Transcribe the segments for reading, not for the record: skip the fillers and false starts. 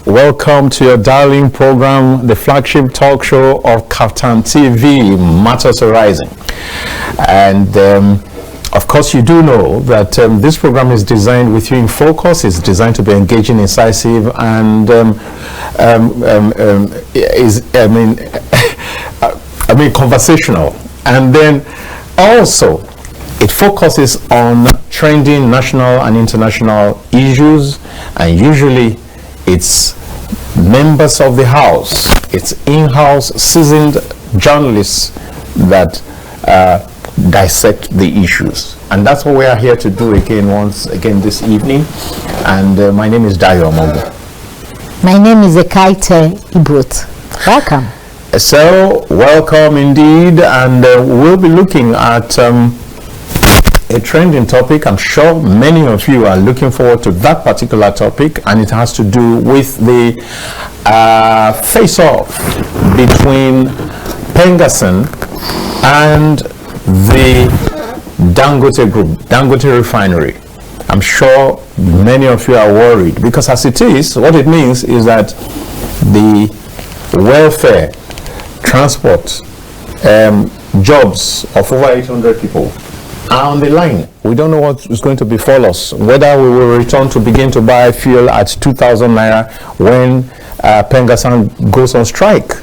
Welcome to your darling program, the flagship talk show of Kaftan TV, Matters Arising. And of course, you do know that this program is designed with you in focus. It's designed to be engaging, incisive, and conversational. And then also, it focuses on trending national and international issues, and usually it's members of the house, it's in-house seasoned journalists that dissect the issues. And that's what we are here to do once again this evening. And my name is Dayo Omogo. My name is Ekaite Ibrut. Welcome. So, welcome indeed. And we'll be looking at a trending topic. I'm sure many of you are looking forward to that particular topic, and it has to do with the face-off between Pengassan and the Dangote Group, Dangote Refinery. I'm sure many of you are worried because, as it is, what it means is that the welfare, transport, jobs of over 800 people are on the line. We don't know what is going to befall us, whether we will return to begin to buy fuel at 2,000 naira when Pengassan goes on strike.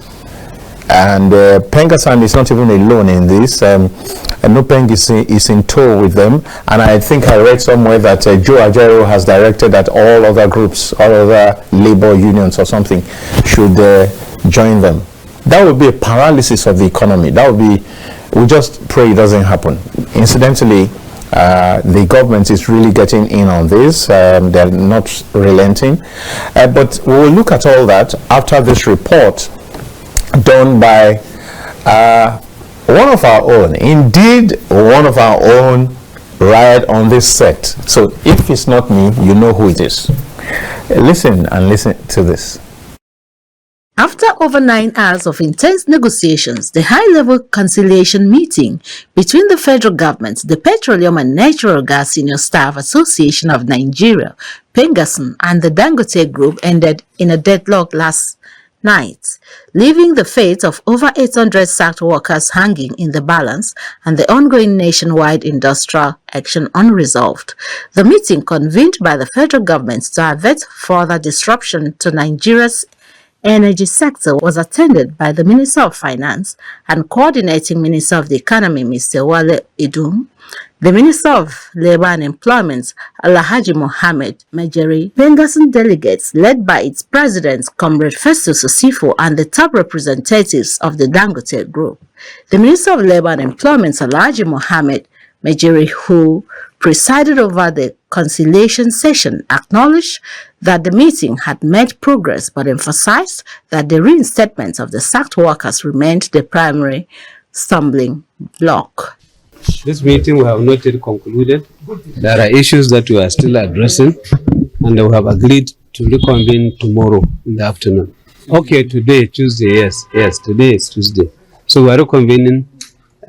And Pengassan is not even alone in this. Nupeng is in tow with them. And I think I read somewhere that Joe Ajero has directed that all other groups, all other labor unions or something should join them. That would be a paralysis of the economy. That would be, we just pray it doesn't happen. Incidentally, the government is really getting in on this. They're not relenting. But we will look at all that after this report done by one of our own. Indeed, one of our own right on this set. So if it's not me, you know who it is. Listen to this. After over 9 hours of intense negotiations, the high-level conciliation meeting between the federal government, the Petroleum and Natural Gas Senior Staff Association of Nigeria, Pengassan, and the Dangote Group ended in a deadlock last night, leaving the fate of over 800 sacked workers hanging in the balance and the ongoing nationwide industrial action unresolved. The meeting, convened by the federal government to avert further disruption to Nigeria's energy sector, was attended by the Minister of Finance and Coordinating Minister of the Economy, Mr. Wale Edun, the Minister of Labour and Employment, Alhaji Mohammed Majeri, Pengassan delegates led by its president, Comrade Festus Osifo, and the top representatives of the Dangote Group. The Minister of Labour and Employment, Alhaji Mohammed Majeri, who presided over the conciliation session, acknowledged that the meeting had made progress but emphasized that the reinstatement of the sacked workers remained the primary stumbling block. This meeting we have not yet concluded. There are issues that we are still addressing, and we have agreed to reconvene tomorrow in the afternoon. Okay, today, Tuesday, yes, today is Tuesday. So we are reconvening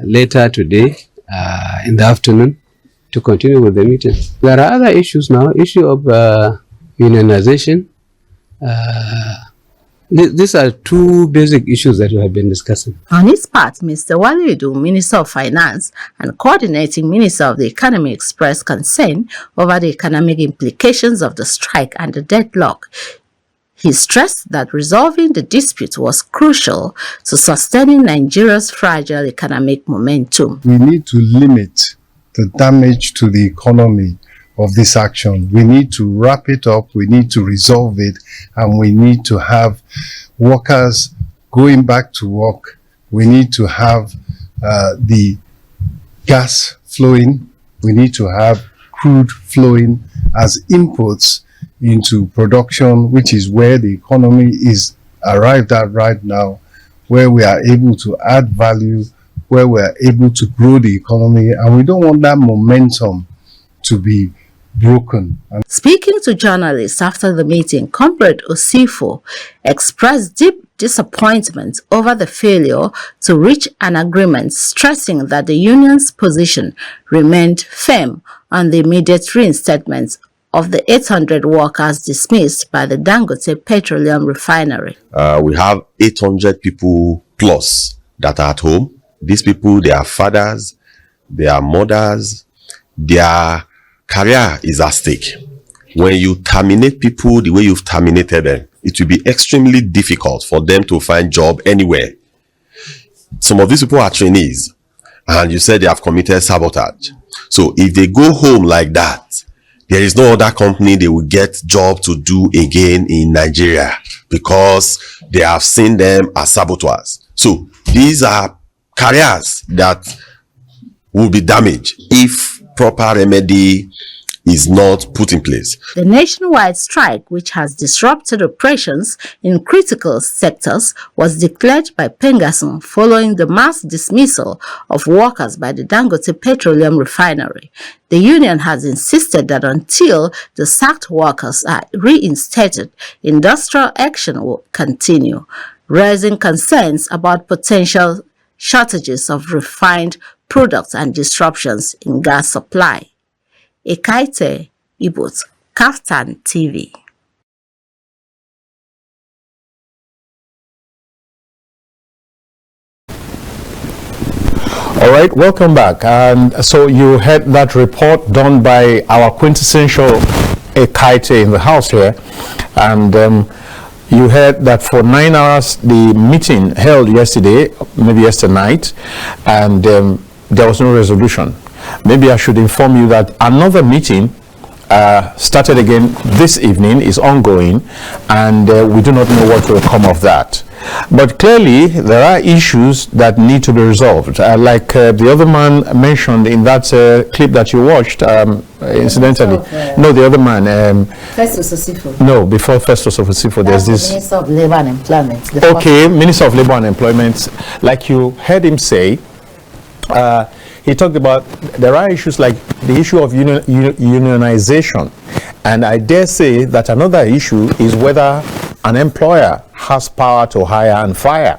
later today in the afternoon to continue with the meeting. There are other issues now, issue of unionization. These are two basic issues that we have been discussing. On his part, Mr. Wale Edun, Minister of Finance and Coordinating Minister of the Economy, expressed concern over the economic implications of the strike and the deadlock. He stressed that resolving the dispute was crucial to sustaining Nigeria's fragile economic momentum. We need to limit the damage to the economy of this action. We need to wrap it up, we need to resolve it, and we need to have workers going back to work. We need to have the gas flowing. We need to have crude flowing as inputs into production, which is where the economy is arrived at right now, where we are able to add value, where we are able to grow the economy, and we don't want that momentum to be broken. Speaking to journalists after the meeting, Comrade Osifo expressed deep disappointment over the failure to reach an agreement, stressing that the union's position remained firm on the immediate reinstatement of the 800 workers dismissed by the Dangote Petroleum Refinery. We have 800 people plus that are at home. These people, they are fathers, they are mothers, their career is at stake. When you terminate people the way you've terminated them, it will be extremely difficult for them to find job anywhere. Some of these people are trainees, and you said they have committed sabotage. So if they go home like that, there is no other company they will get job to do again in Nigeria, because they have seen them as saboteurs. So these are careers that will be damaged if proper remedy is not put in place. The nationwide strike, which has disrupted operations in critical sectors, was declared by Pengassan following the mass dismissal of workers by the Dangote Petroleum Refinery. The union has insisted that until the sacked workers are reinstated, industrial action will continue, raising concerns about potential shortages of refined products and disruptions in gas supply. Ekaite Ibot, Kaftan TV. All right, welcome back. And so you heard that report done by our quintessential Ekaite in the house here, and you heard that for 9 hours the meeting held yesterday, maybe yesterday night, and there was no resolution. Maybe I should inform you that another meeting started again this evening, is ongoing, and we do not know what will come of that. But clearly there are issues that need to be resolved, like the other man mentioned in that clip that you watched, incidentally. No, the other man. Festus Osifo. No, before Festus Osifo, there's this. Minister of Labor and Employment. Okay, Minister of Labor and Employment. Like you heard him say, he talked about there are issues like the issue of unionization, and I dare say that another issue is whether an employer has power to hire and fire.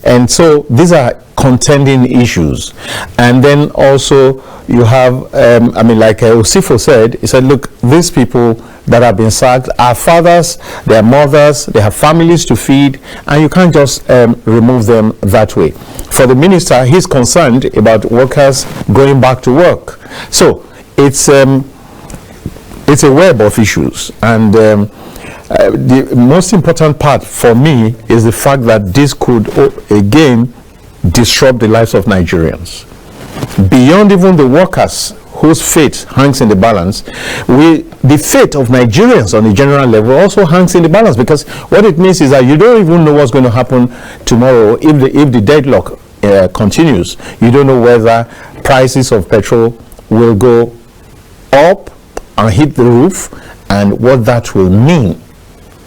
And so these are contending issues. And then also you have, like Osifo said, he said, look, these people that have been sacked are fathers, they are mothers, they have families to feed, and you can't just remove them that way. For the minister, he's concerned about workers going back to work. So it's a web of issues, and the most important part for me is the fact that this could again disrupt the lives of Nigerians. Beyond even the workers whose fate hangs in the balance, the fate of Nigerians on the general level also hangs in the balance, because what it means is that you don't even know what's going to happen tomorrow if the deadlock continues. You don't know whether prices of petrol will go up and hit the roof, and what that will mean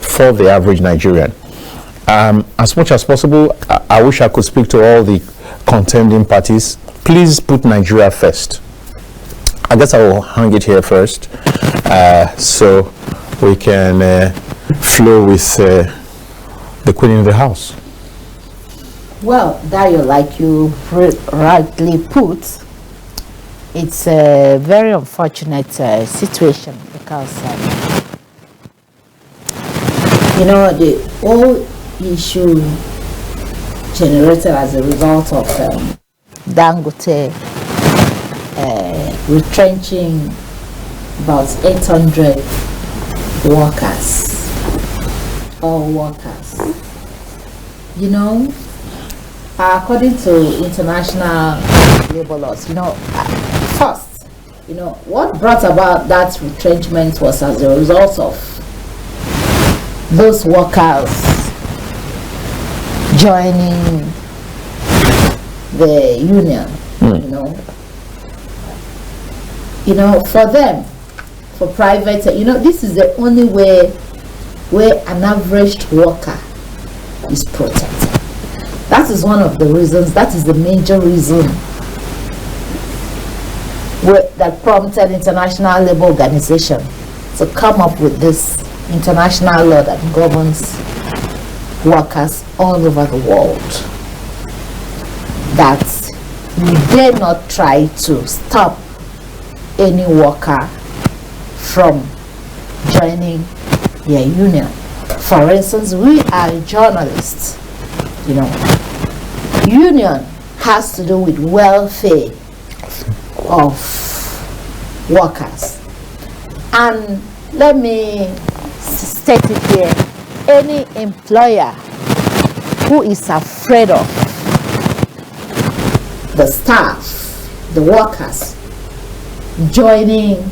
for the average Nigerian. As much as possible, I wish I could speak to all the contending parties. Please put Nigeria first. I guess I will hang it here first, so we can flow with the Queen in the house. Well, Dayo, like you rightly put, it's a very unfortunate situation, because the whole issue generated as a result of Dangote retrenching about 800 workers, all workers. According to international labor laws, first, what brought about that retrenchment was as a result of those workers joining the union. For them, for private, this is the only way where an average worker is protected. That is one of the reasons, that is the major reason that prompted International Labour Organization to come up with this international law that governs workers all over the world, that you dare not try to stop any worker from joining their union. For instance, we are journalists, you know. Union has to do with welfare of workers. And let me state it here, any employer who is afraid of the staff, the workers, joining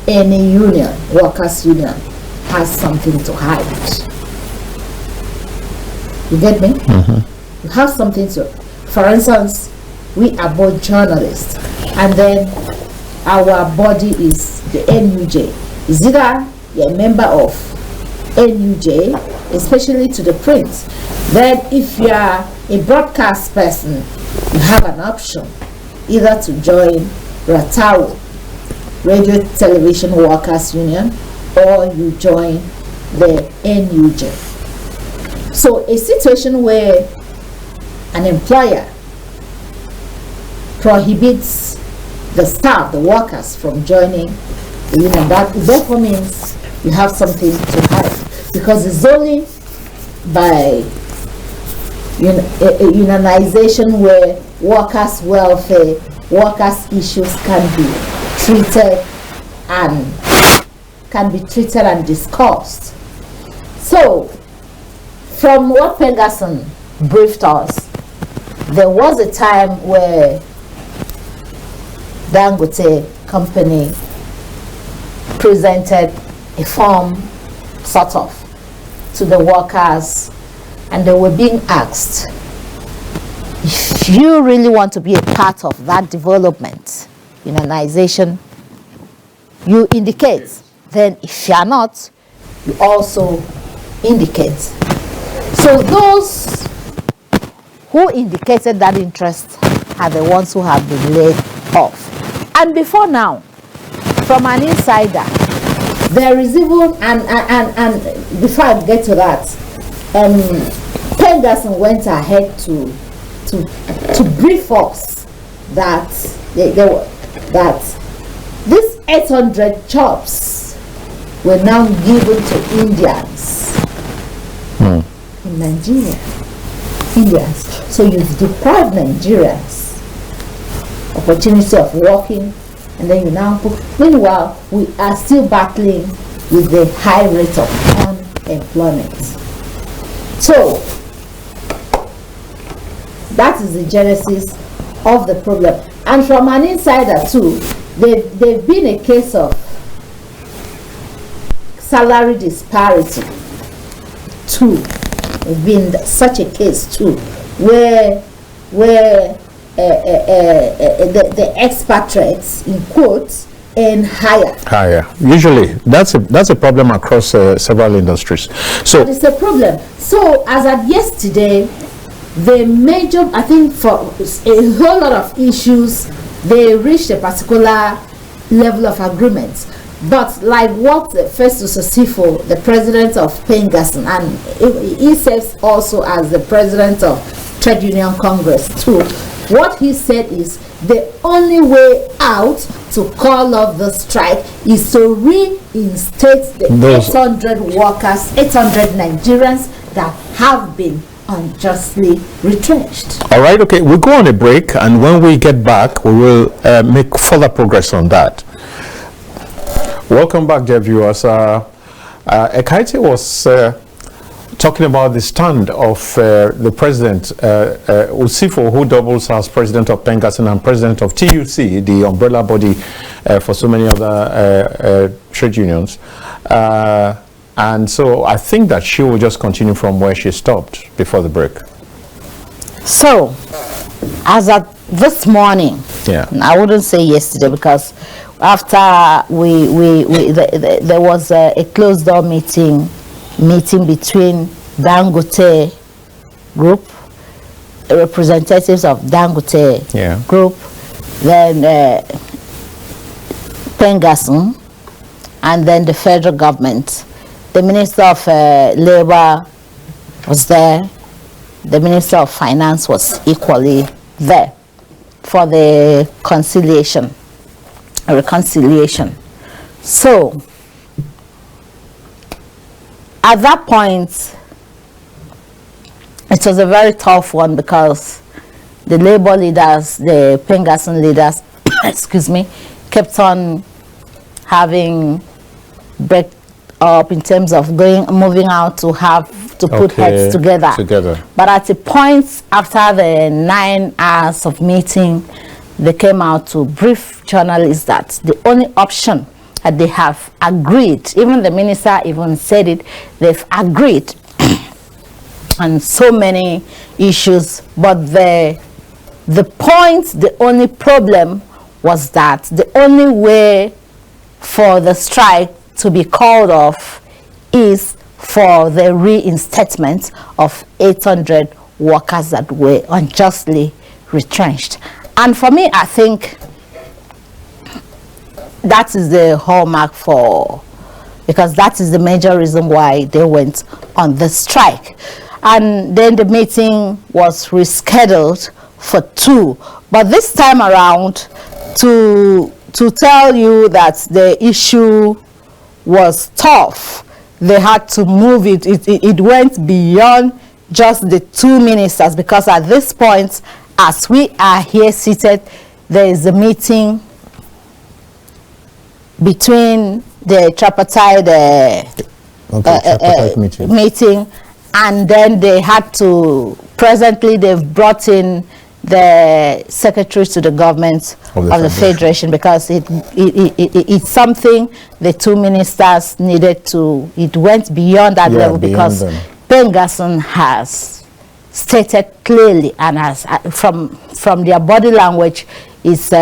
any union, workers' union, has something to hide. You get me? Mm-hmm. You have something to. For instance, we are both journalists, and then our body is the NUJ. Is either you're a member of NUJ, especially to the print. Then if you are a broadcast person, you have an option either to join RATAU, Radio Television Workers Union, or you join the NUJ. So a situation where an employer prohibits the staff, the workers, from joining the union, that therefore means you have something to hide, because it's only by a unionization where workers' welfare, workers' issues can be treated and discussed. So, from what Pengassan briefed us, there was a time where Dangote company presented a form, sort of, to the workers, and they were being asked, if you really want to be a part of that development, unionization, you indicate. Then if you are not, you also indicate. So those who indicated that interest are the ones who have been laid off. And before now, from an insider, there is even, and before I get to that, Pengassan went ahead to brief us that these 800 jobs were now given to Indians in Nigeria. Indians. So you've deprived Nigerians opportunity of working, and then you now put. Meanwhile, we are still battling with the high rate of unemployment. So that is the genesis of the problem. And from an insider too, they've been a case of salary disparity too. There's been such a case too, where the expatriates, in quotes, earn higher. Usually, that's a problem across several industries. So it's a problem. So as of yesterday, the major, I think, for a whole lot of issues, they reached a particular level of agreement. But like what Festus Osifo, the president of Pengassan, and he serves also as the president of Trade Union Congress too, what he said is the only way out to call off the strike is to reinstate the 800 workers, 800 Nigerians that have been unjustly retrenched. All right, okay, we'll go on a break, and when we get back, we will make further progress on that. Welcome back, dear viewers. Ekaite was talking about the stand of the president, Osifo, who doubles as president of Pengassan and president of TUC, the umbrella body for so many other trade unions. And so I think that she will just continue from where she stopped before the break. So, as of this morning, I wouldn't say yesterday, because after there was a closed door meeting between Dangote Group, representatives of Dangote Group, then Pengassan, and then the federal government. The Minister of Labor was there. The Minister of Finance was equally there for the reconciliation. So at that point, it was a very tough one because the labor leaders, the Pengassan leaders, excuse me, kept on having break up in terms of moving out to put heads together. But at a point after the 9 hours of meeting, they came out to brief journalists that the only option that they have agreed, even the minister even said it, they've agreed on so many issues, but the only problem was that the only way for the strike to be called off is for the reinstatement of 800 workers that were unjustly retrenched. And for me, I think that is the hallmark because that is the major reason why they went on the strike. And then the meeting was rescheduled for 2. But this time around, to tell you that the issue was tough, they had to move it. It went beyond just the 2 ministers, because at this point, as we are here seated, there is a meeting between the tripartite meeting, and then they had to, presently they've brought in the secretary to the government of the federation, because it's something the 2 ministers needed to, it went beyond that level, because Pengassan has stated clearly, and as from their body language, it's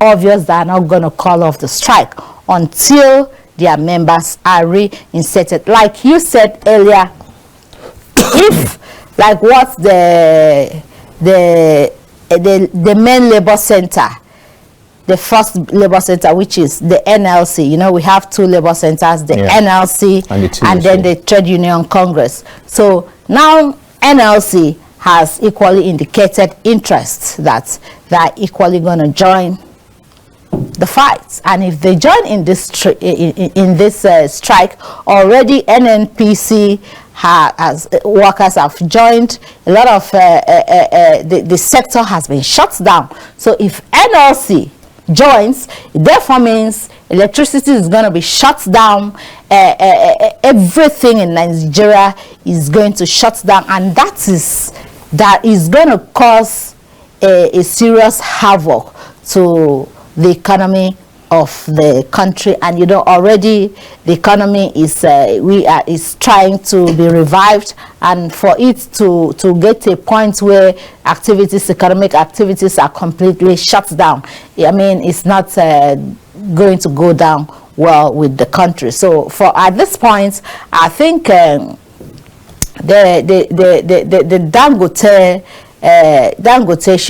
obvious they are not going to call off the strike until their members are reinstated. Like you said earlier, if like what the main labor center, the first labor center, which is the NLC, you know, we have 2 labor centers, the NLC and then the Trade Union Congress. So now NLC has equally indicated interest that they're equally going to join the fight, and if they join in this strike, already NNPC as workers have joined. A lot of the sector has been shut down. So if NLC joins, it therefore means electricity is going to be shut down. Everything in Nigeria is going to shut down, and that is going to cause a serious havoc to the economy of the country. And you know, already the economy is trying to be revived, and for it to get to a point where economic activities are completely shut down, I mean, it's not going to go down well with the country. So at this point, I think the Dangote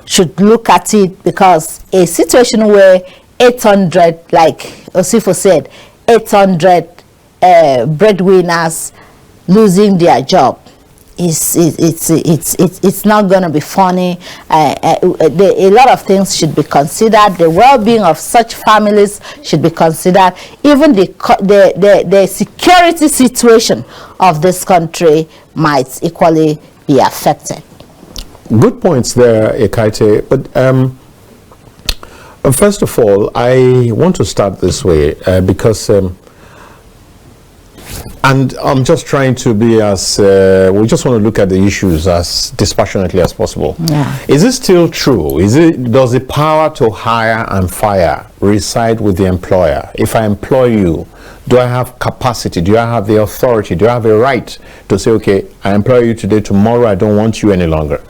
should look at it, because a situation where 800, like Osifo said, 800 breadwinners losing their job, it's not going to be funny. A lot of things should be considered. The well-being of such families should be considered. Even the security situation of this country might equally be affected. Good points there, Ekaite. But first of all, I want to start this way because, and I'm just trying to be as, we just want to look at the issues as dispassionately as possible. Yeah. Is it still true? Does the power to hire and fire reside with the employer? If I employ you, do I have capacity? Do I have the authority? Do I have a right to say, okay, I employ you today, tomorrow I don't want you any longer?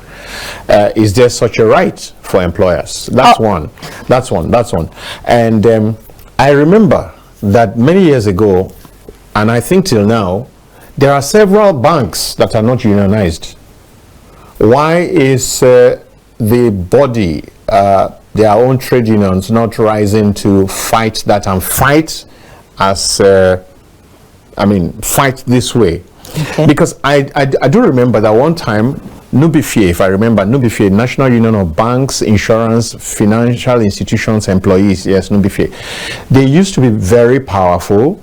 Is there such a right for employers? That's one. And I remember that many years ago, and I think till now, there are several banks that are not unionized. Why is the body, their own trade unions, not rising to fight that and fight as, fight this way? Okay. Because I do remember that one time NUBIFIE, if I remember, NUBIFIE, National Union of Banks, Insurance, Financial Institutions, Employees, yes, NUBIFIE. They used to be very powerful,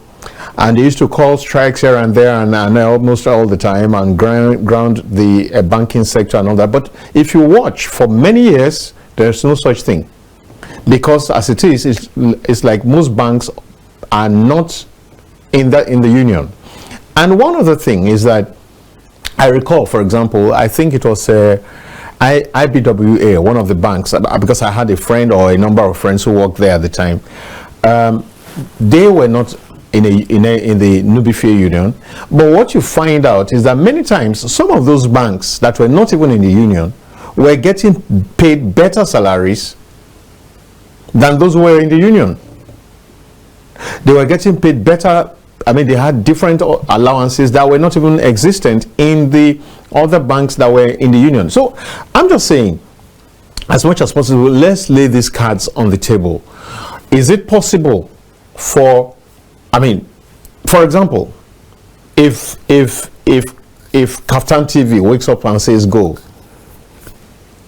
and they used to call strikes here and there and almost all the time and ground the banking sector and all that. But if you watch, for many years, there's no such thing. Because as it is, it's like most banks are not in the union. And one other thing is that I recall, for example, I think it was IBWA, one of the banks, because I had a friend or a number of friends who worked there at the time. They were not in the NUBIFIE union, but what you find out is that many times some of those banks that were not even in the union were getting paid better salaries than those who were in the union. They were getting paid better. I mean, they had different allowances that were not even existent in the other banks that were in the union. So I'm just saying, as much as possible, let's lay these cards on the table. Is it possible for, I mean, for example, if Kaftan TV wakes up and says go,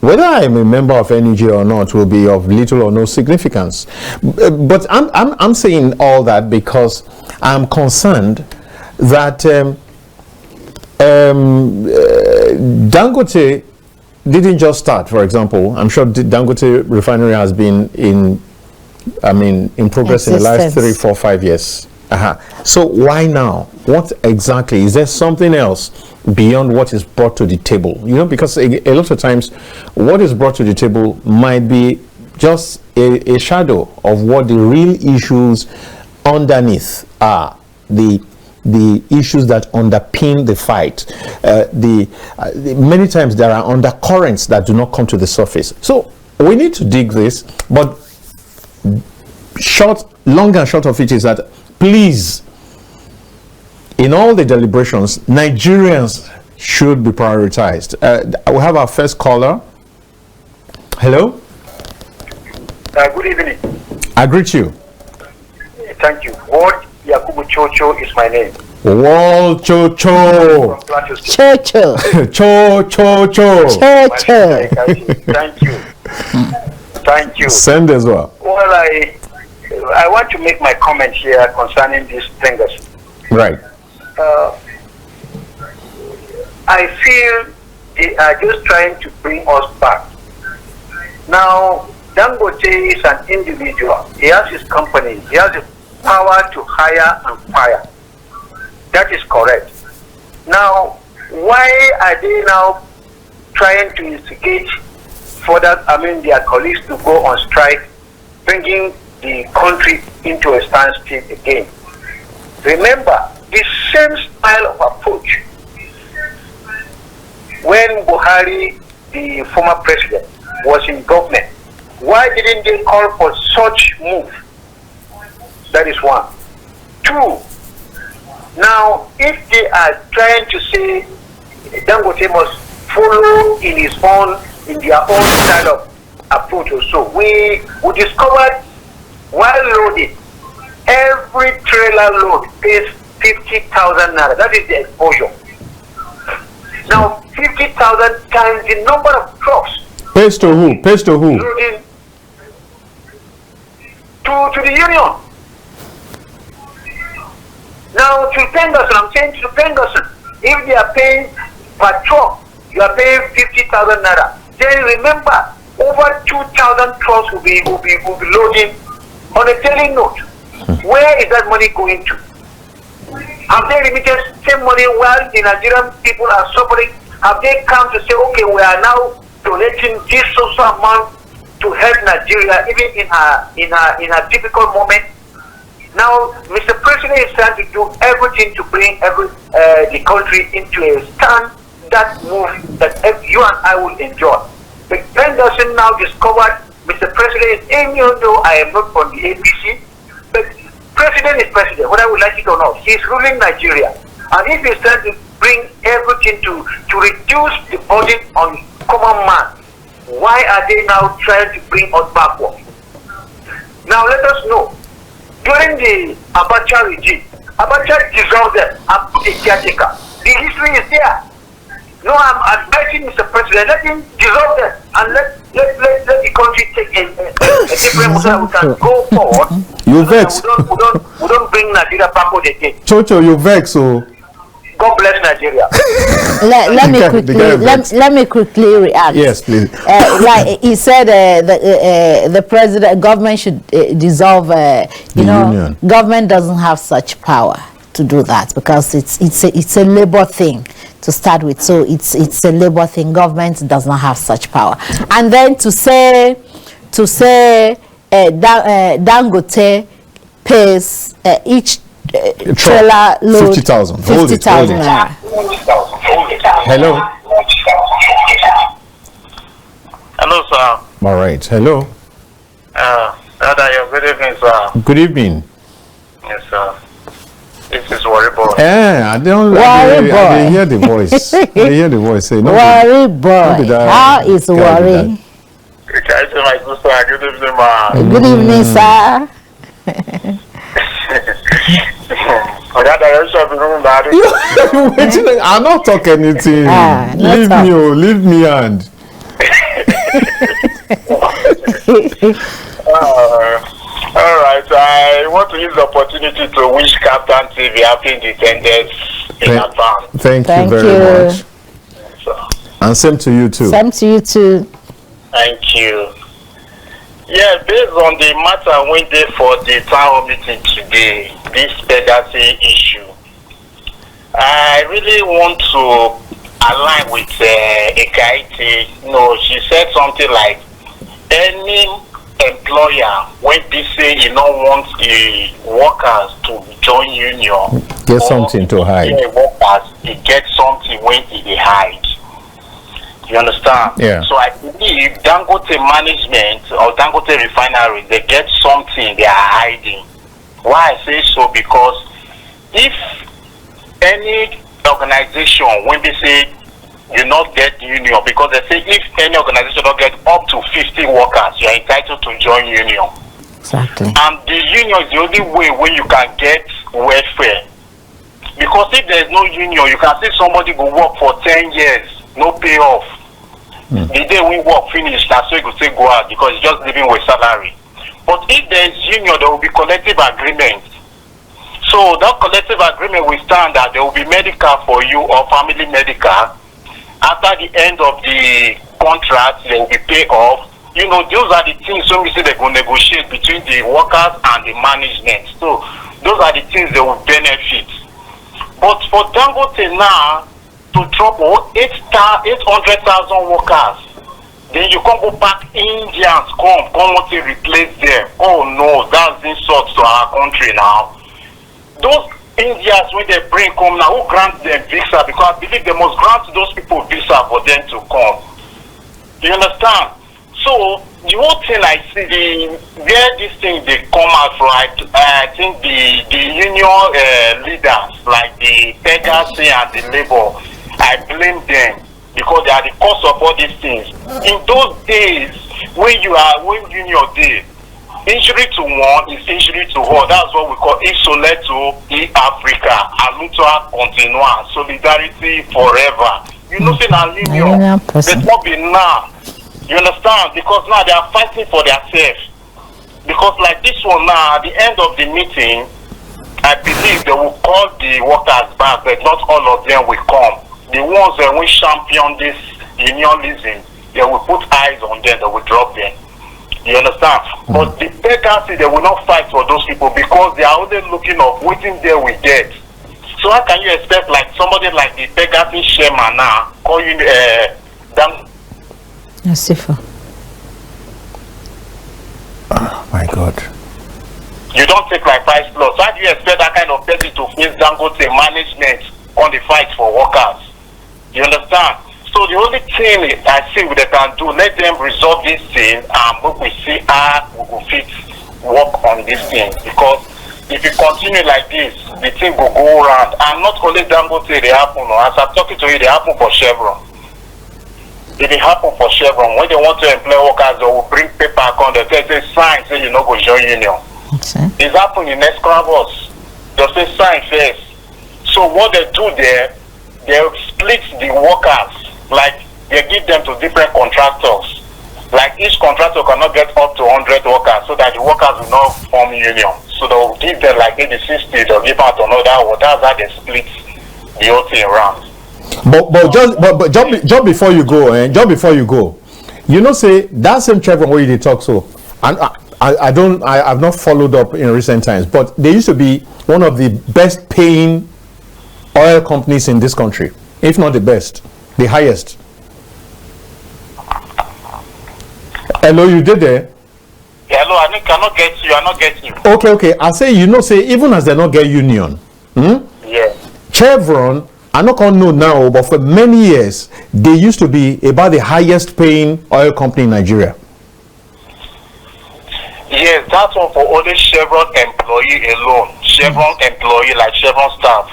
whether I'm a member of NUJ or not will be of little or no significance. But I'm saying all that because I'm concerned that Dangote didn't just start. For example, I'm sure Dangote Refinery has been in progress in the last 3, 4, 5 years. So why now? What exactly? Is there something else beyond what is brought to the table? You know, because a lot of times what is brought to the table might be just a shadow of what the real issues underneath are, the issues that underpin the fight. Many times there are undercurrents that do not come to the surface. So we need to dig this, but long and short of it is that, please, in all the deliberations, Nigerians should be prioritized. We have our first caller. Hello? Good evening. I greet you. Thank you. Ward Yakubu Chocho is my name. Wall Chocho. From Plateau State. Churchill. Chocho. Churchill. Thank you. Thank you. Send as well. Well, I want to make my comment here concerning this Pengassan. Right. I feel they are just trying to bring us back. Now, Dangote is an individual. He has his company. He has the power to hire and fire. That is correct. Now, why are they now trying to instigate further, their colleagues to go on strike, bringing the country into a standstill again? Remember, the same style of approach when Buhari, the former president, was in government. Why didn't they call for such move? That is one. Two, now if they are trying to say Dangote must follow in their own style of approach also, we discovered while loading, every trailer load pays 50,000 naira. That is the exposure. Now, 50,000 times the number of trucks. Pays to who? Pays to who? Loading to the union. Now, to Pengassan, I'm saying to Pengassan, if they are paying per truck, you are paying 50,000 naira. Then remember, over 2,000 trucks will be loading on a daily note. Where is that money going to? Have they remitted same money while the Nigerian people are suffering? Have they come to say, okay, we are now donating this social amount to help Nigeria even in a difficult moment? Now, Mr. President is trying to do everything to bring the country into a stand that move that you and I will enjoy. But Pengassan now discovered Mr. President, even though I am not from the APC, but President is president, whether we like it or not. He is ruling Nigeria. And if he is trying to bring everything to reduce the burden on common man, why are they now trying to bring us backward? Now let us know, during the Abacha regime, Abacha dissolved them and put a caretaker. The history is there. No, I'm advising Mr. President then let him dissolve them and let the country take a different model. We can go forward. You vex. We don't bring Nigeria backward again. Chocho, you vex, so. God bless Nigeria. let me quickly react. Yes, please. Like he said, the president, government should dissolve. Union. Government doesn't have such power to do that because it's a labor thing to start with. So it's a labor thing. Government does not have such power. And then to say Dangote pays each trailer load 50,000. 50,000. Hello. Hello, sir. All right. Hello. Good evening, sir. Good evening. Yes, sir. This is Worry Boy. I don't. Worry boy. I hear the voice. I hear the voice say, no. Worry boy. How is worry? Can I say my good sir? Good evening, ma. Good evening, sir. I'll not talk anything. Leave me and. All right, I want to use the opportunity to wish Captain TV happy independence in advance. Thank you very much. And same to you too. Same to you too. Thank you. Yeah, based on the matter we did for the town hall meeting today, this Pengassan issue, I really want to align with Ekaiti. No, she said something like, any employer when they say you don't want the workers to join union, get something to hide. Workers, they get something when they hide. You understand? Yeah. So I believe Dangote management or Dangote Refinery, they get something they are hiding. Why I say so? Because if any organization, when they say you not get union, because they say if any organization don't get up to 50 workers, you are entitled to join union. Exactly. And the union is the only way when you can get welfare. Because if there is no union, you can see somebody go work for 10 years, no payoff. The day we work finish, that's why you say go out because you're just living with salary. But if there is union, there will be collective agreement. So that collective agreement will stand that there will be medical for you or family medical. After the end of the contract, there will be pay off. You know, those are the things when we say they will negotiate between the workers and the management. So those are the things they will benefit. But for Dangote now, to drop 800,000 workers, then you can't go back. Indians come want to replace them. Oh no, that's insult to our country now. Those Indians when they bring come now, who grants them visa? Because I believe they must grant those people visa for them to come. You understand? So the whole thing I see, where this thing they come out from, I think the union leaders like the Pengassan and the labor, I blame them because they are the cause of all these things. In those days when union did, injury to one is injury to all. That's what we call Isoleto in Africa, Aluta Continua, Solidarity Forever. You know, saying a union, there's not be now. You understand? Because now they are fighting for themselves. Because like this one now, at the end of the meeting, I believe they will call the workers back, but not all of them will come. The ones that will champion this unionism, they will put eyes on them, they will drop them. You understand? But the Pengassan, they will not fight for those people because they are only looking of waiting there we get. So how can you expect like somebody like the Pengassan chairman now call you Oh my God. You don't take like 5 slots. How do you expect that kind of person to face Dangote management on the fight for workers? You understand? So the only thing I see they can do, let them resolve this thing and we see how we will fit work on this thing. Because if you continue like this, the thing will go around. And not only Dangote, they happen. As I'm talking to you, they happen for Chevron. If it happen for Chevron, when they want to employ workers, they will bring paper on the say sign, say you know go join union. It's happened in Escravos. They say sign first. So what they do there, they split the workers. Like they give them to different contractors. Like each contractor cannot get up to 100 workers, so that the workers will not form union. So they'll give them like maybe 60, they'll give out another one. That's how they split the whole thing around. But just before you go, you know, say that same Chevron where you talk so, and I've not followed up in recent times, but they used to be one of the best paying oil companies in this country, if not the best, the highest. Hello, you did there? Hello, I cannot get you. I not get you. Okay. I say, you know, say even as they not get union, Yeah. Chevron, I'm not gonna know now, but for many years they used to be about the highest paying oil company in Nigeria. Yes, that's one for only Chevron employee alone. Chevron employee, like Chevron staff.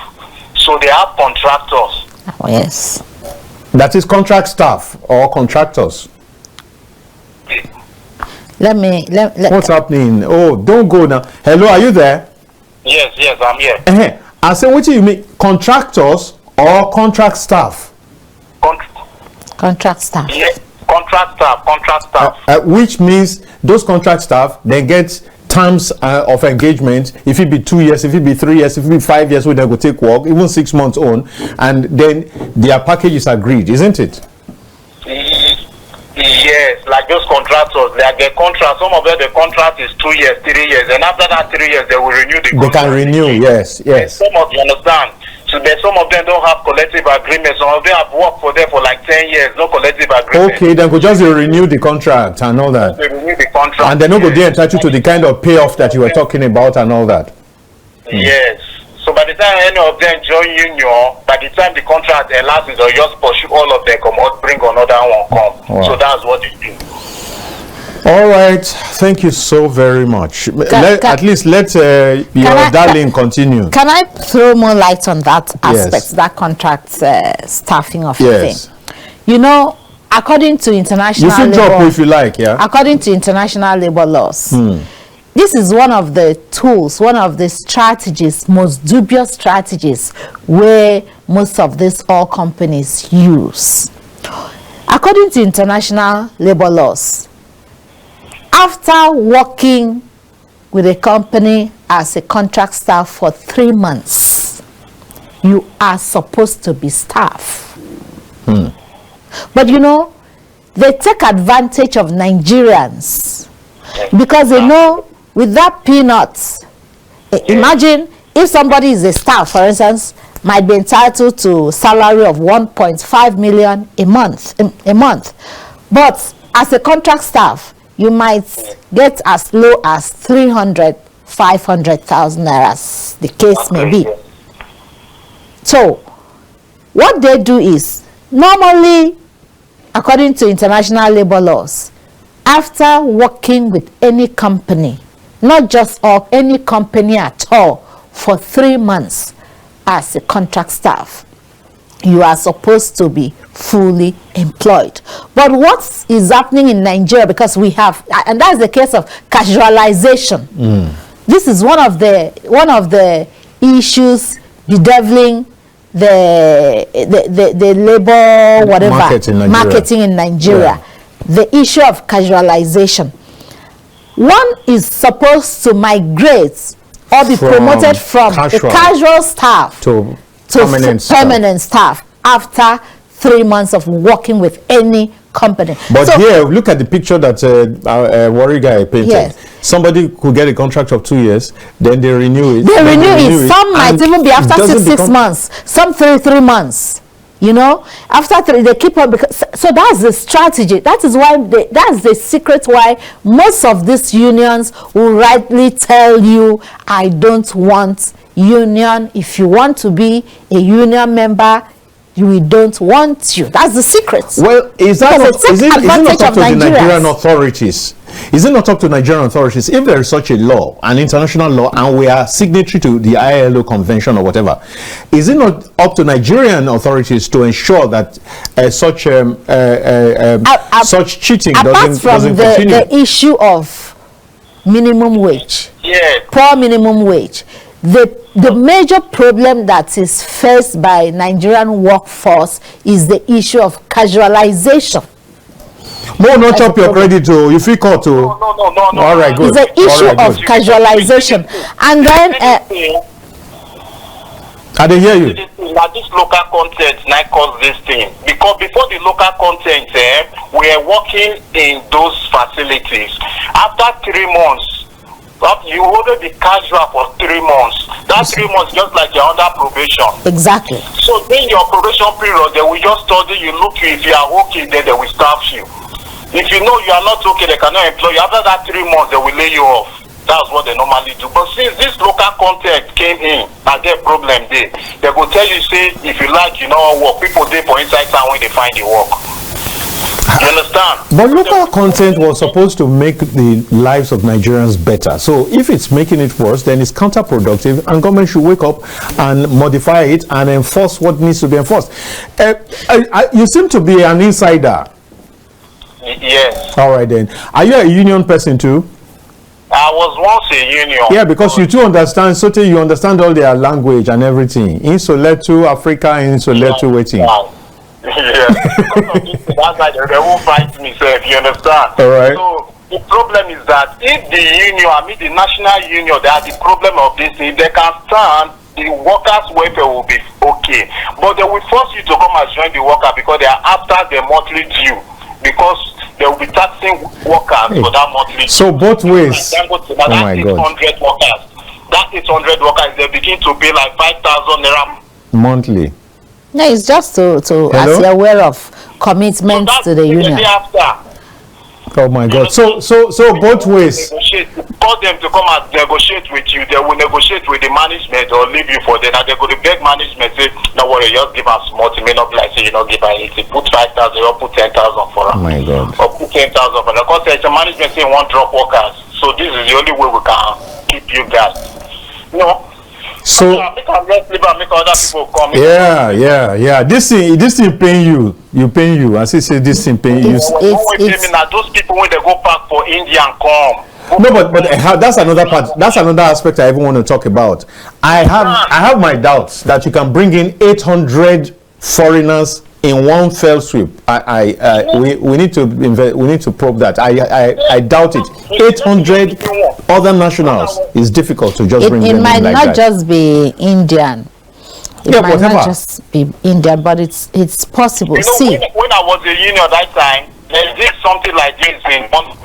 So they have contractors. Oh, yes. That is contract staff or contractors. Let What's happening? Oh, don't go now. Hello, are you there? Yes, I'm here. I say, what do you mean? Contractors or contract staff? contract staff. Yes, contract staff. Which means those contract staff, they get terms of engagement. If it be 2 years, if it be 3 years, if it be 5 years, when they go take work, even 6 months on, and then their package is agreed, isn't it? Yes, like those contractors, they get contract. Some of them, the contract is 2 years, 3 years, and after that 3 years, they will renew the contract. They can renew, yes. Some of you understand. So some of them don't have collective agreements. Some of them have worked for them for like 10 years, no collective agreement. Okay, then we just renew the contract and all that. They renew the contract. And they're not going to be entitled to the kind of payoff that you were talking about and all that. Yes. So by the time any of them join union, by the time the contract elapses, or just pursue all of them, come out, bring another one, come. Wow. So that's what they do. All right, thank you so very much. At least let your darling continue. Can I throw more light on that aspect, Yes. that contract staffing of Yes. thing? You know, according to international You can drop labor, if you like, yeah. according to international labor laws, this is one of the tools, one of the strategies, most dubious strategies, where most of these oil companies use. According to international labor laws, after working with a company as a contract staff for 3 months, you are supposed to be staff. But you know, they take advantage of Nigerians because they know with that peanuts, imagine if somebody is a staff, for instance, might be entitled to salary of 1.5 million a month. But as a contract staff, you might get as low as 300, 500,000 naira, the case may be. So, what they do is, normally, according to international labor laws, after working with any company, not just of any company at all, for 3 months as a contract staff, you are supposed to be fully employed. But what is happening in Nigeria, because we have, and that's the case of casualization. This is one of the issues bedeviling the labor whatever marketing in Nigeria. The issue of casualization. One is supposed to migrate or be promoted from the casual staff to permanent staff after 3 months of working with any company. But so, here, look at the picture that Worry Guy painted. Yes. Somebody could get a contract of 2 years, then they renew it. They renew it. Some might even be after 6 months, some 3 months. You know, after 3, they keep on, because so that's the strategy. That is why that's the secret why most of these unions will rightly tell you, I don't want union. If you want to be a union member, we don't want you. That's the secret. Well, is it not up to the Nigerian authorities? Is it not up to Nigerian authorities, if there is such a law, an international law, and we are signatory to the ILO convention or whatever, is it not up to Nigerian authorities to ensure that such cheating doesn't continue? The issue of minimum wage, poor minimum wage, the major problem that is faced by Nigerian workforce is the issue of casualization. Mo not chop your credit to you feel caught to. No. All right, good. It's the issue All right, of good. casualization, and then I didn't hear you. Now this local content now cause this thing, because before the local content we are working in those facilities. After 3 months, you order the casual for 3 months. That 3 months just like you're under probation. exactly. So in your probation period, they will just study you, look you. If you are okay, then they will staff you. If you know you are not okay, they cannot employ you. After that 3 months, they will lay you off. That's what they normally do. But since this local content came in and their problem there, they will tell you, say, if you like, you know, work. People there for inside town when they find the work. You understand? But local content was supposed to make the lives of Nigerians better. So if it's making it worse, then it's counterproductive, and government should wake up and modify it and enforce what needs to be enforced. You seem to be an insider. Yes. All right then. Are you a union person too? I was once a union. Yeah, because you too understand, so you understand all their language and everything. Insoletu Africa, Insoletu waiting. Yeah. That's why they won't fight me, sir, if you understand. All right. So the problem is that if the union, the national union, they are the problem of this, if they can stand, the workers' welfare will be okay. But they will force you to come and join the worker because they are after the monthly due. Because they will be taxing workers for that monthly due. So both ways. Oh my God. 800 workers. That 800 workers, they begin to pay like 5,000 naira monthly. No, it's just to as you're aware of commitments to the union. Oh my God! So both ways. Call them to come and negotiate with you. They will negotiate with the management or leave you for them. And they go to beg management, say, "No worry, just give us small. It may not be like say you not give us anything. Put 5,000 or put 10,000 for us. Oh my God! Or put 10,000 for them. Because the management say one drop workers. So this is the only way we can keep you guys. No. So yeah. This thing paying you. You paying you. As he said, this thing paying you. It's those people when they go back for India and come. No, but that's another part. That's another aspect I even want to talk about. I have my doubts that you can bring in 800 foreigners in one fell sweep. We need to probe that. I doubt it. 800 other nationals is difficult to just bring them in like that. It might not just be Indian. It might not just be Indian, but it's possible. You know, See, when I was a union at that time, they did something like this in one.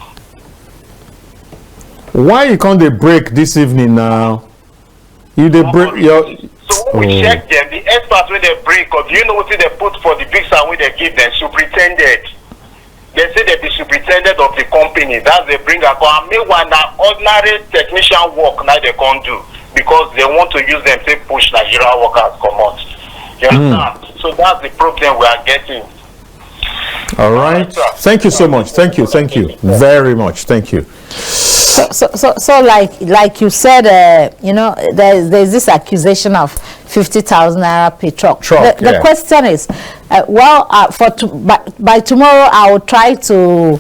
Why can't they break this evening now? You they break your. So when we check them, the experts when they break up, do you know what they put for the big sound when they give them? Superintendent. They say they be superintendent of the company. That's they bring a car. Meanwhile, now ordinary technician work now they can't do because they want to use them to push Nigerian workers come out. You understand? So that's the problem we are getting. All right. Thank you so much. Thank you very much. Thank you. So like you said, you know, there's this accusation of 50,000 naira per truck. The question is, by tomorrow I will try to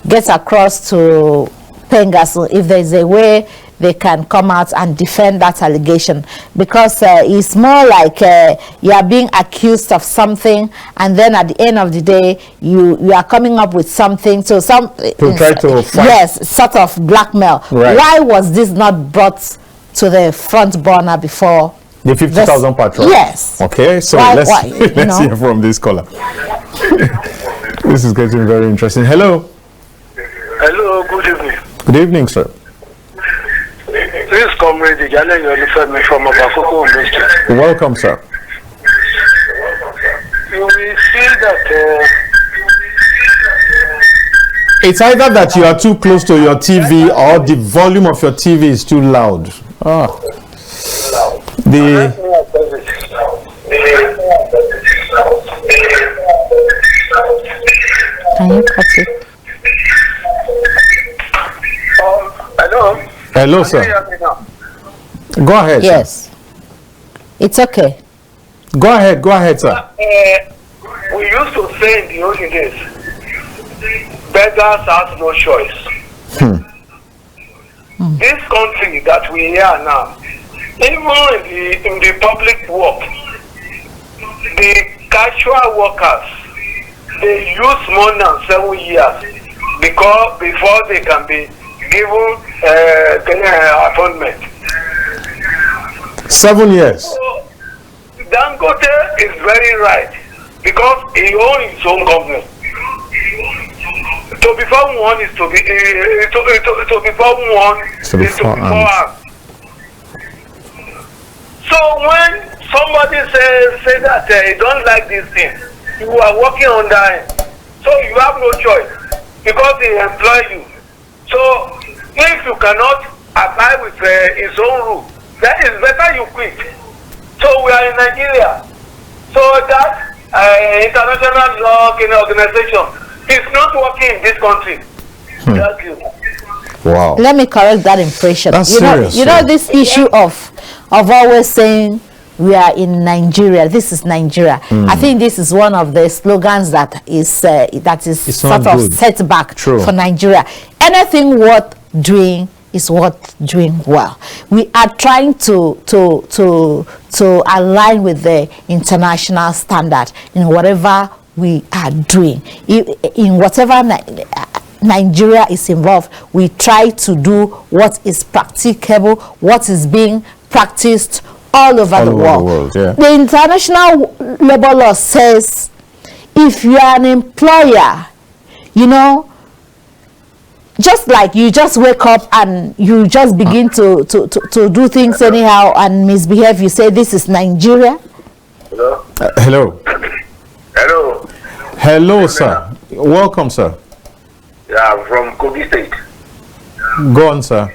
get across to Pengassan if there is a way they can come out and defend that allegation, because it's more like you are being accused of something, and then at the end of the day you are coming up with something to try to fight. Yes, sort of blackmail. Right. Why was this not brought to the front burner before? The 50,000 patrol. Yes. Okay, so let's hear from this caller. This is getting very interesting. Hello. Hello, good evening. Good evening, sir. This is Comrade Igale Yolufemi from Abakoko Industry. Welcome, sir. You will see that it's either that you are too close to your TV or the volume of your TV is too loud. Can you cut it? Hello? Hello, sir. Go ahead. Yes. Sir. It's okay. Go ahead, sir. We used to say in the olden days, beggars have no choice. This country that we are now, Even in the public work, the casual workers, they use more than 7 years before they can be given appointment. 7 years. So, Dangote is very right because he owns his own government. To be found one is to be found one is to be found. So when somebody say that you don't like this thing, you are working under him, so you have no choice because he employ you. So if you cannot abide with his own rule, then it's better you quit. So we are in Nigeria. So that international law organization is not working in this country. Thank you. Wow. Let me correct that impression. That's you serious, know this issue of always saying we are in Nigeria. This is Nigeria. I think this is one of the slogans that is sort of setback for Nigeria. Anything worth doing is worth doing well. We are trying to align with the international standard in whatever we are doing. In whatever Nigeria is involved, we try to do what is practicable, what is being practiced all over the world. Yeah. The international labor law says if you are an employer, you know, just like you just wake up and you just begin to do things anyhow and misbehave, you say this is Nigeria. Hello? Hello. Hello. Hello, sir. Welcome, sir. Yeah, from Kogi State. Go on, sir.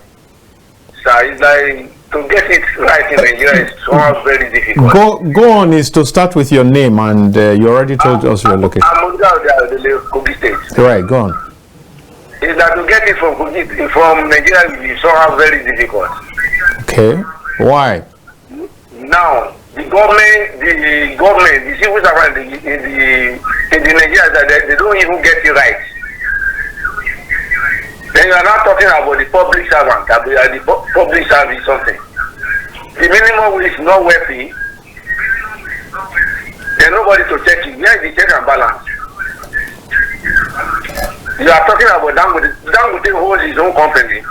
Sir, it's like to get it right in Nigeria is so very difficult. Go on is to start with your name, and you already told us your location. I'm Kogi State. Right, go on. Is that to get it from Nigeria is somehow very difficult. Okay. Why? Now the government, the civil servant in the Nigeria, they don't even get it right. Then you are not talking about the public servant, the public service something. The minimum wage is not worthy. There's nobody to check it. Where is the check and balance? You are talking about Dangote holds his own company.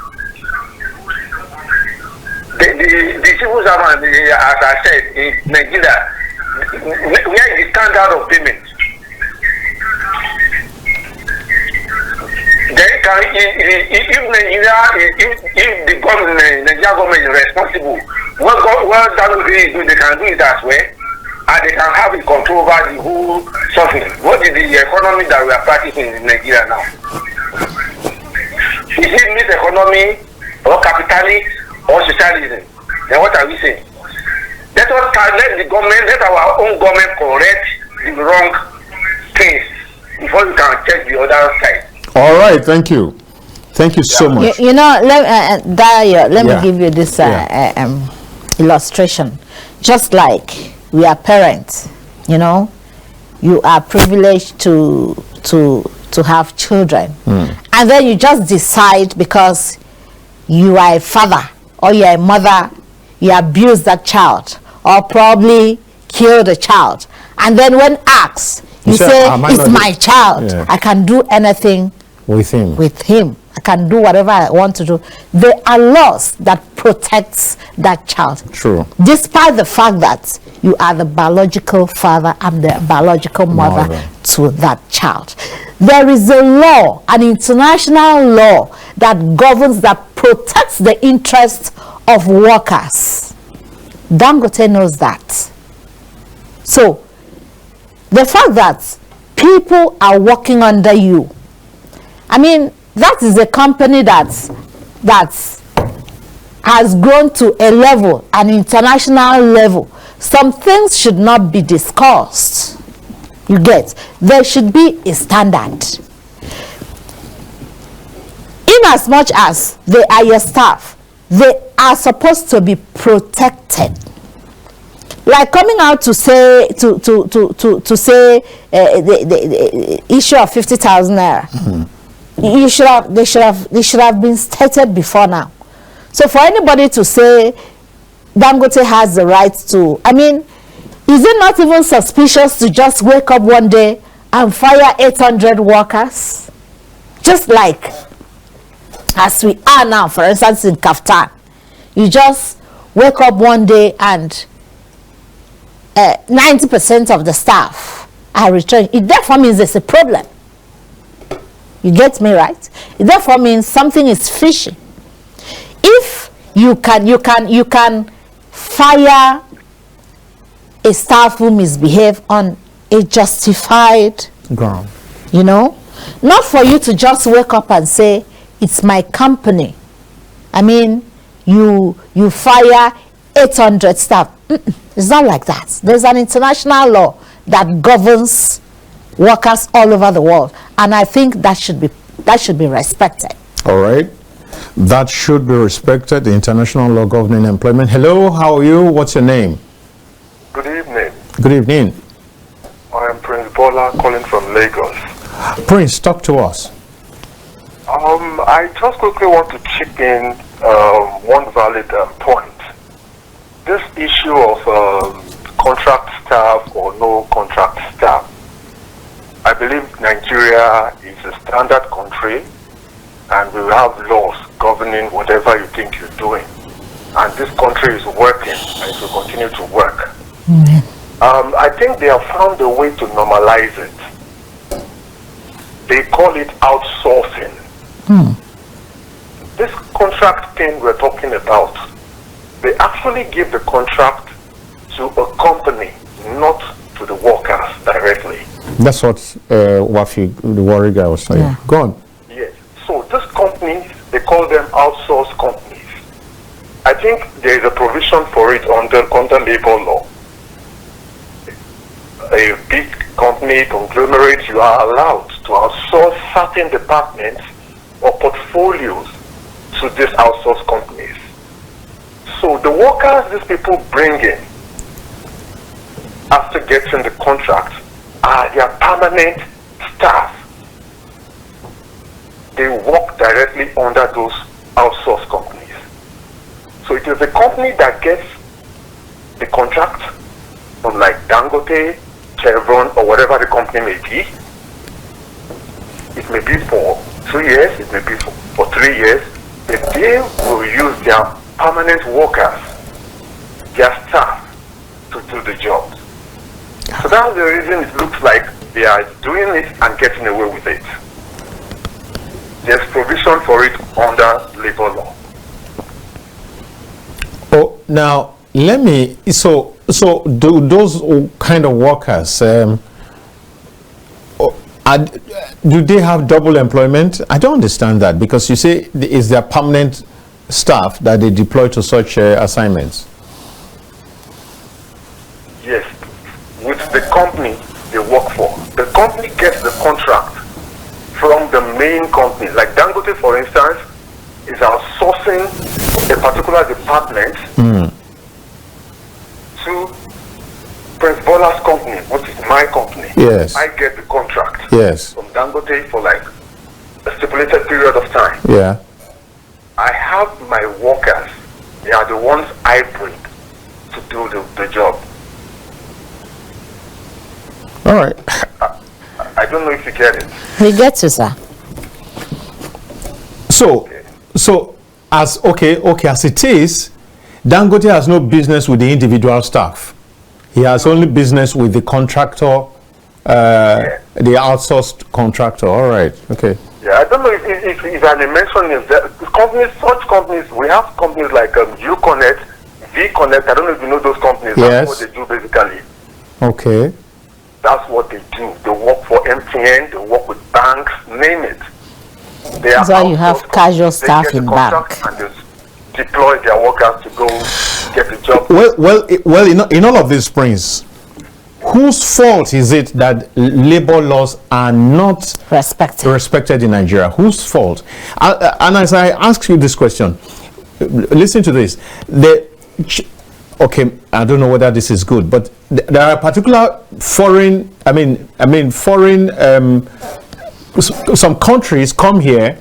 The civil servant, as I said, in Nigeria, where is the standard of payment? Then if the Nigerian government is responsible, what Dangote is doing, they can do it as well, and they can have a control over the whole something. What is the economy that we are practicing in Nigeria now? Is it this economy or capitalism or socialism? Then what are we saying? Let the government, let our own government correct the wrong things before we can check the other side. All right, thank you. Thank you so much. You know, let me give you this illustration. Just like we are parents, you know, you are privileged to have children, and then you just decide because you are a father or you are a mother, you abuse that child or probably kill the child, and then when asked, you say it's my child. Yeah. I can do anything with him. I can do whatever I want to do. There are laws that protects that child. True. Despite the fact that you are the biological father and the biological mother to that child. There is a law, an international law that governs, that protects the interests of workers. Dangote knows that. So, the fact that people are working under you, I mean, that is a company that has grown to a level, an international level. Some things should not be discussed. You get? There should be a standard. In as much as they are your staff, they are supposed to be protected. Like coming out to say the issue of 50,000 naira. They should have been stated before now. So for anybody to say Dangote has the right to? I mean, is it not even suspicious to just wake up one day and fire 800 workers? Just like as we are now, for instance, in Kaftan. You just wake up one day and 90% of the staff are returned. It therefore means there's a problem. You get me right? It therefore means something is fishy. If you can fire a staff who misbehave on a justified ground, you know, not for you to just wake up and say it's my company. I mean, you fire 800 staff. It's not like that. There's an international law that governs workers all over the world, and I think that should be respected. all right? That should be respected, the international law governing employment. Hello, how are you? What's your name? Good evening. Good evening. I am Prince Bola calling from Lagos. Prince, talk to us. I just quickly want to chip in one valid point. This issue of contract staff or no contract staff. I believe Nigeria is a standard country and we have laws governing whatever you think you're doing. And this country is working and it will continue to work. I think they have found a way to normalize it. They call it outsourcing. This contract thing we're talking about, they actually give the contract to a company, not to the workers directly. That's what Wafi, the worry guy, was saying. Yeah. Go on. Yes. So these companies, they call them outsourced companies. I think there is a provision for it under labor law. A big company, conglomerate, you are allowed to outsource certain departments or portfolios to these outsourced companies. So the workers these people bring in after getting the contract are their permanent staff. They work directly under those outsourced companies. So it is the company that gets the contract from like Dangote, Chevron, or whatever the company may be. It may be for 2 years, it may be for 3 years. But they will use their permanent workers, their staff, to do the job. So that's the reason it looks like they are doing it and getting away with it. There's provision for it under labor law. Oh, now let me. So do those kind of workers? Do they have double employment? I don't understand that, because you say it's their permanent staff that they deploy to such assignments. Yes, with the company they work for. The company gets the contract from the main company. Like Dangote, for instance, is outsourcing a particular department to Prince Bola's company, which is my company. Yes. I get the contract Yes. from Dangote for like a stipulated period of time. Yeah. I have my workers. They are the ones I bring to do the job. All right. I don't know if you get it. We get you, sir. So as as it is, Dangote has no business with the individual staff. He has only business with the contractor, the outsourced contractor. All right. Okay. Yeah, I don't know if I may mention is that companies, such companies, we have companies like Uconnect, V-Connect. I don't know if you know those companies. Yes. That's what they do basically. Okay. That's what they do. They work for MTN, they work with banks, name it. That's why you have casual staff in bank. And they deploy their workers to go get the job. Well, in all of these, Prince, whose fault is it that labor laws are not respected in Nigeria? Whose fault? And as I ask you this question, listen to this. Okay, I don't know whether this is good, but there are particular foreign, some countries come here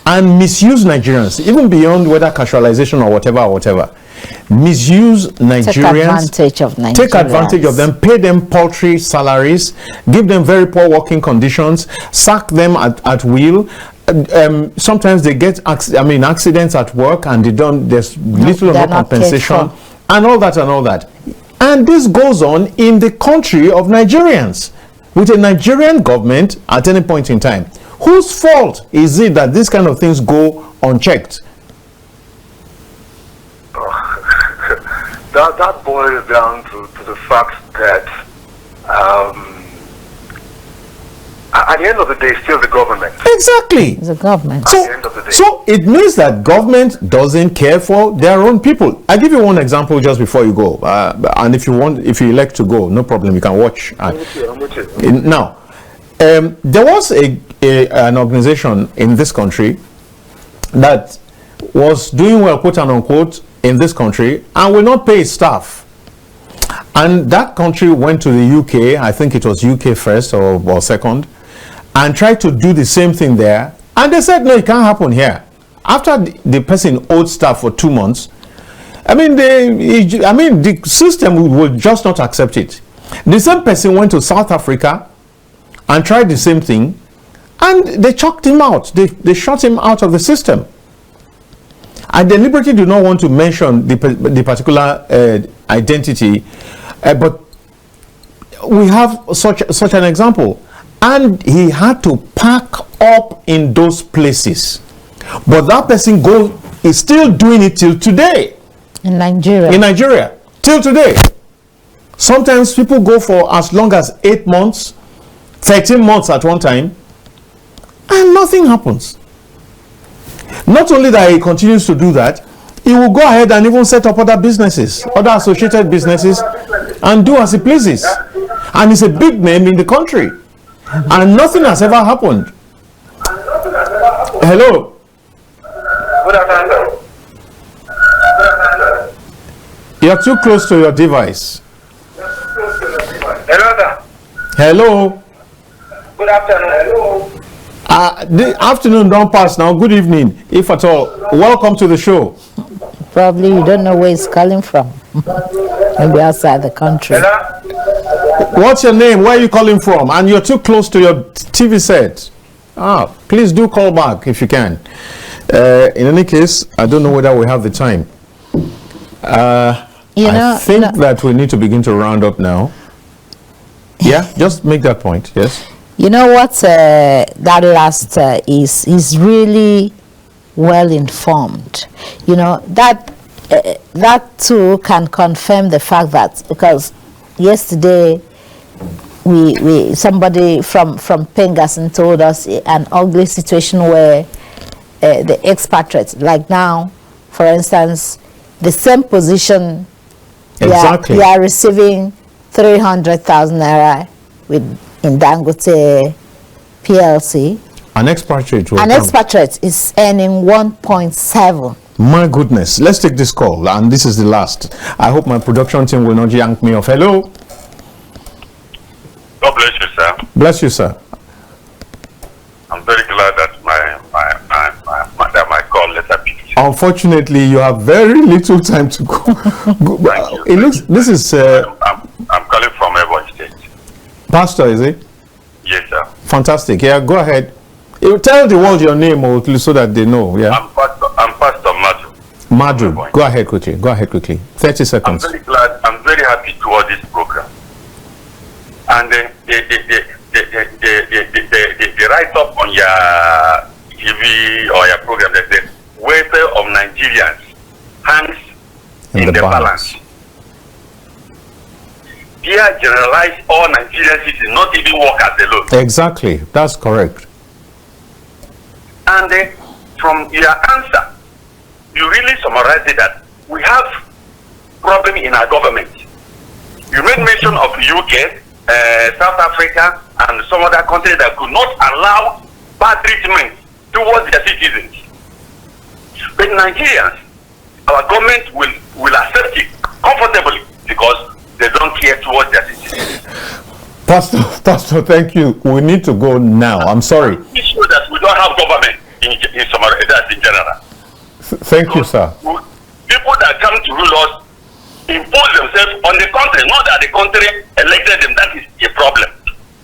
and misuse Nigerians, even beyond whether casualization or whatever. misuse Nigerians, take advantage of them, pay them paltry salaries, give them very poor working conditions, sack them at will. Sometimes they get accidents at work and there's little or no compensation, and all that. And this goes on in the country of Nigerians, with a Nigerian government at any point in time. Whose fault is it that these kind of things go unchecked? That boils down to the fact that at the end of the day, still the government. Exactly. The government. So it means that government doesn't care for their own people. I give you one example just before you go, and if you elect to go, no problem, you can watch. I'm with you. Now, there was an organization in this country that was doing well, quote and unquote, in this country, and will not pay its staff. And that country went to the UK, I think it was UK first or second, and tried to do the same thing there. And they said, no, it can't happen here. After the person owed staff for 2 months, the system will just not accept it. The same person went to South Africa and tried the same thing, and they chucked him out. They shut him out of the system. I deliberately do not want to mention the particular identity, but we have such an example. And he had to pack up in those places. But that person is still doing it till today. In Nigeria. Till today. Sometimes people go for as long as 8 months, 13 months at one time, and nothing happens. Not only that he continues to do that, he will go ahead and even set up other businesses, other associated businesses, and do as he pleases. And he's a big name in the country. And nothing has ever happened. Hello. Good afternoon. You're too close to your device. Hello, sir. Hello. Good afternoon. The afternoon don't pass now. Good evening, if at all. Welcome to the show. Probably you don't know where he's calling from. Maybe outside the country. Hello? What's your name? Where are you calling from? And you're too close to your TV set. Please do call back if you can. In any case, I don't know whether we have the time. I think that we need to begin to round up now. Yeah, just make that point. Yes. You know what? That last is really well informed. You know that too can confirm the fact that, because yesterday somebody from Pengassan told us an ugly situation where the expatriates, like now, for instance, the same position, exactly, they are receiving 300,000 naira in Dangote PLC. An expatriate expatriate is earning 1.7. My goodness. Let's take this call, and this is the last. I hope my production team will not yank me off. Hello. God bless you, sir. Bless you, sir. I'm very glad that my call letter picked. Unfortunately, you have very little time to go. Thank you. It looks. This is. I'm calling from Ebonyi State. Pastor, is it? Yes, sir. Fantastic. Yeah, go ahead. You tell the world your name, so that they know. Yeah. I'm Pastor Madu. Madu, go ahead quickly. 30 seconds. I'm very glad. I'm very happy toward this program. And the write-up on your TV or your program that the welfare of Nigerians hangs in the balance. Here generalize all Nigerian citizens, not even workers alone. Exactly, that's correct. And from your answer, you really summarized it that we have problem in our government. You made mention of UK, South Africa, and some other countries that could not allow bad treatment towards their citizens. But Nigerians, our government will accept it comfortably because they don't care towards their citizens. Pastor, thank you. We need to go now. I'm sorry. It's sure that we don't have government in general. Thank you, sir. people that come to rule us impose themselves on the country, not that the country elected them. That is a problem.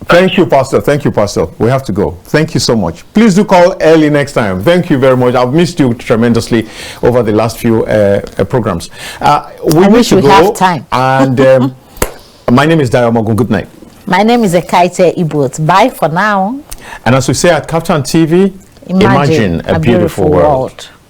Thank you, Pastor. Thank you, Pastor. We have to go. Thank you so much. Please do call early next time. Thank you very much. I've missed you tremendously over the last few programs. We wish we have time. And my name is Dayo Mogun. Good night. My name is Ekaite Ibut. Bye for now. And as we say at Captain TV, imagine a beautiful world.